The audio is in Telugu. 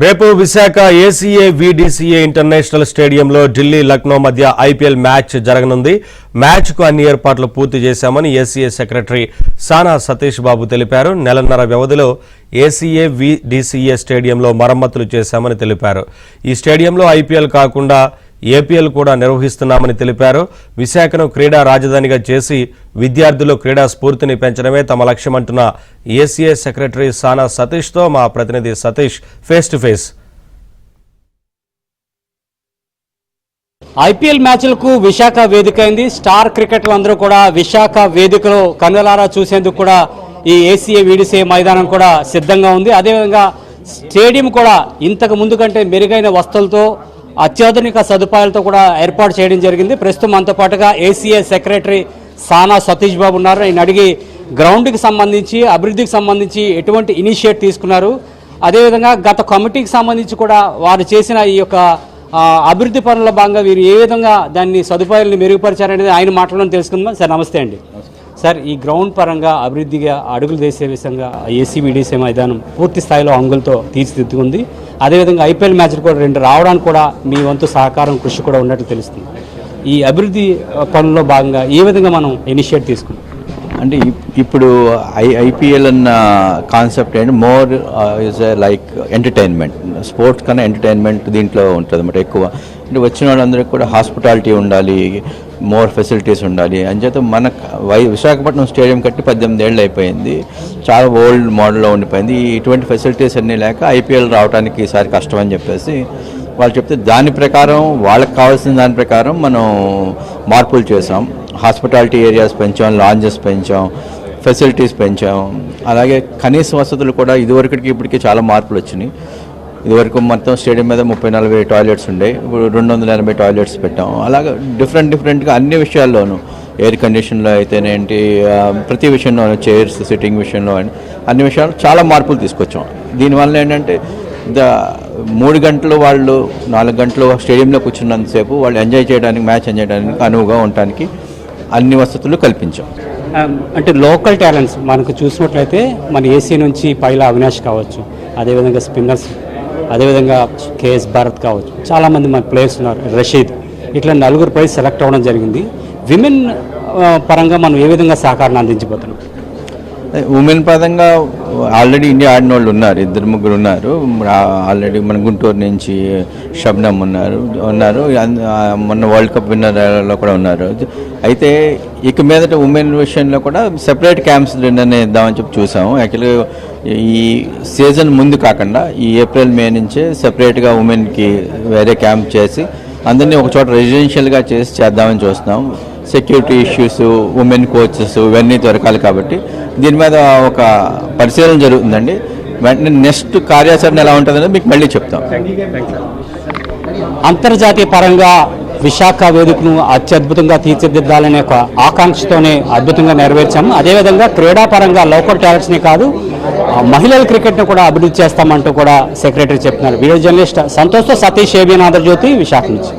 రేపు విశాఖ ఏసీఏ వీడీసీఏ ఇంటర్నేషనల్ స్టేడియంలో ఢిల్లీ లక్నో మధ్య ఐపీఎల్ మ్యాచ్ జరగనుంది. మ్యాచ్కు అన్ని ఏర్పాట్లు పూర్తి చేశామని ఏసీఏ సెక్రటరీ సానా సతీష్ బాబు తెలిపారు. నెలన్నర వ్యవధిలో ఏసీఏ వీడీసీఏ స్టేడియంలో మరమ్మతులు చేశామని తెలిపారు. ఈ స్టేడియంలో ఐపీఎల్ కాకుండా ఏపీఎల్ కూడా నిర్వహిస్తున్నామని తెలిపారు. విశాఖను క్రీడా రాజధానిగా చేసి విద్యార్థుల్లో క్రీడా స్ఫూర్తిని పెంచడమే తమ లక్ష్యమంటున్న ఏసీఏ సెక్రటరీ సానా సతీష్తో మా ప్రతినిధి Satish face to face. IPL మ్యాచ్లకు విశాఖ వేదిక అయింది. స్టార్ క్రికెటర్లు అందరూ కూడా విశాఖ వేదికలో కన్నులారా చూసేందుకు కూడా ఈ ఏసీఏ వీడీసీఏ మైదానం కూడా సిద్ధంగా ఉంది. అదేవిధంగా స్టేడియం కూడా ఇంతకు ముందు కంటే మెరుగైన వస్తువులతో అత్యాధునిక సదుపాయాలతో కూడా ఏర్పాటు చేయడం జరిగింది. ప్రస్తుతం మనతో పాటుగా ఏసీఏ సెక్రటరీ సానా సతీష్ బాబు ఉన్నారు. ఆయన అడిగి గ్రౌండ్కి సంబంధించి అభివృద్ధికి సంబంధించి ఎటువంటి ఇనిషియేట్ తీసుకున్నారు, అదేవిధంగా గత కమిటీకి సంబంధించి కూడా వారు చేసిన ఈ యొక్క అభివృద్ధి పనుల భాగంగా వీరు ఏ విధంగా దాన్ని సదుపాయాలను మెరుగుపరిచారనేది ఆయన మాటలను తెలుసుకుందాం. సార్ నమస్తే అండి. సార్, ఈ గ్రౌండ్ పరంగా అభివృద్ధిగా అడుగులు వేసే విధంగా ఏసీ వీడీసీ మైదానం పూర్తి స్థాయిలో అంగులతో తీర్చిదిద్దుకుంది. అదేవిధంగా ఐపీఎల్ మ్యాచ్లు కూడా 2 రావడానికి కూడా మీ వంతు సహకారం కృషి కూడా ఉన్నట్టు తెలుస్తుంది. ఈ అభివృద్ధి పనుల్లో భాగంగా ఏ విధంగా మనం ఇనిషియేట్ తీసుకున్నాం అంటే ఇప్పుడు ఐపీఎల్ అన్న కాన్సెప్ట్ ఏంటి, more is like entertainment. Sports కన్నా ఎంటర్టైన్మెంట్ దీంట్లో ఉంటుంది అన్నమాట ఎక్కువ. అంటే వచ్చిన వాళ్ళందరికీ కూడా హాస్పిటాలిటీ ఉండాలి, మోర్ ఫెసిలిటీస్ ఉండాలి అని చేత మన విశాఖపట్నం స్టేడియం కట్టి 18 ఏళ్ళు అయిపోయింది. చాలా ఓల్డ్ మోడల్లో ఉండిపోయింది. ఇటువంటి ఫెసిలిటీస్ అన్నీ లేక ఐపీఎల్ రావడానికి ఈసారి కష్టం అని చెప్పేసి వాళ్ళు చెప్తే దాని ప్రకారం వాళ్ళకి కావాల్సిన దాని ప్రకారం మనం మార్పులు చేసాం. హాస్పిటాలిటీ ఏరియాస్ పెంచాం, లాంజెస్ పెంచాం, ఫెసిలిటీస్ పెంచాం. అలాగే కనీస వసతులు కూడా ఇదివరకుకి ఇప్పటికీ చాలా మార్పులు వచ్చినాయి. ఇదివరకు మొత్తం స్టేడియం మీద 30-40 టాయిలెట్స్ ఉండే, ఇప్పుడు 280 టాయిలెట్స్ పెట్టాం. అలాగే డిఫరెంట్గా అన్ని విషయాల్లోనూ, ఎయిర్ కండిషన్లో అయితేనేంటి, ప్రతి విషయంలోనూ, చైర్స్ సిట్టింగ్ విషయంలో అన్ని విషయాలు చాలా మార్పులు తీసుకొచ్చాం. దీనివల్ల ఏంటంటే 3 గంటలు వాళ్ళు 4 గంటలు స్టేడియంలో కూర్చున్నంతసేపు వాళ్ళు ఎంజాయ్ చేయడానికి, మ్యాచ్ ఎంజాయ్ చేయడానికి అనువుగా ఉండటానికి అన్ని వసతులు కల్పించాం. అంటే లోకల్ టాలెంట్స్ మనకు చూసినట్లయితే మన ఏసీ నుంచి పైలా అవినాష్ కావచ్చు, అదేవిధంగా స్పిన్నర్స్, అదేవిధంగా కేఎస్ భారత్ కావచ్చు, చాలామంది మన ప్లేయర్స్ ఉన్నారు, రషీద్, ఇట్లా 4 ప్రైజ్ సెలెక్ట్ అవ్వడం జరిగింది. విమెన్ పరంగా మనం ఏ విధంగా సహకారాన్ని అందించబోతున్నాం? ఉమెన్ పరంగా ఆల్రెడీ ఇండియా ఆడిన వాళ్ళు ఉన్నారు, 2-3 ఉన్నారు. ఆల్రెడీ మన గుంటూరు నుంచి షబ్నమ్ ఉన్నారు. మొన్న వరల్డ్ కప్ విన్నర్లో కూడా ఉన్నారు. అయితే ఇక మీదట ఉమెన్ విషయంలో కూడా సెపరేట్ క్యాంప్స్ ఇద్దామని చెప్పి చూసాము. యాక్చువల్గా ఈ సీజన్ ముందు కాకుండా ఈ ఏప్రిల్ మే నుంచే సెపరేట్గా ఉమెన్కి వేరే క్యాంప్ చేసి అందరినీ ఒక చోట రెసిడెన్షియల్గా చేద్దామని చూస్తున్నాం. సెక్యూరిటీ ఇష్యూస్, ఉమెన్ కోచెస్ ఇవన్నీ దొరకాలి కాబట్టి దీని మీద ఒక పరిశీలన జరుగుతుందండి. వెంటనే నెక్స్ట్ కార్యాచరణ ఎలా ఉంటుందని మీకు మళ్ళీ చెప్తాం. అంతర్జాతీయ పరంగా విశాఖ వేదికను అత్యద్భుతంగా తీర్చిదిద్దాలనే ఒక ఆకాంక్షతోనే అద్భుతంగా నెరవేర్చాము. అదేవిధంగా క్రీడాపరంగా లోకల్ టాలెంట్స్ని కాదు, మహిళల క్రికెట్ను కూడా అభివృద్ధి చేస్తామంటూ కూడా సెక్రటరీ చెప్తున్నారు. వీడియో జర్నలిస్ట్ సంతోష్తో సతీష్, ఏబిఎన్ ఆంధ్రజ్యోతి, విశాఖ నుంచి.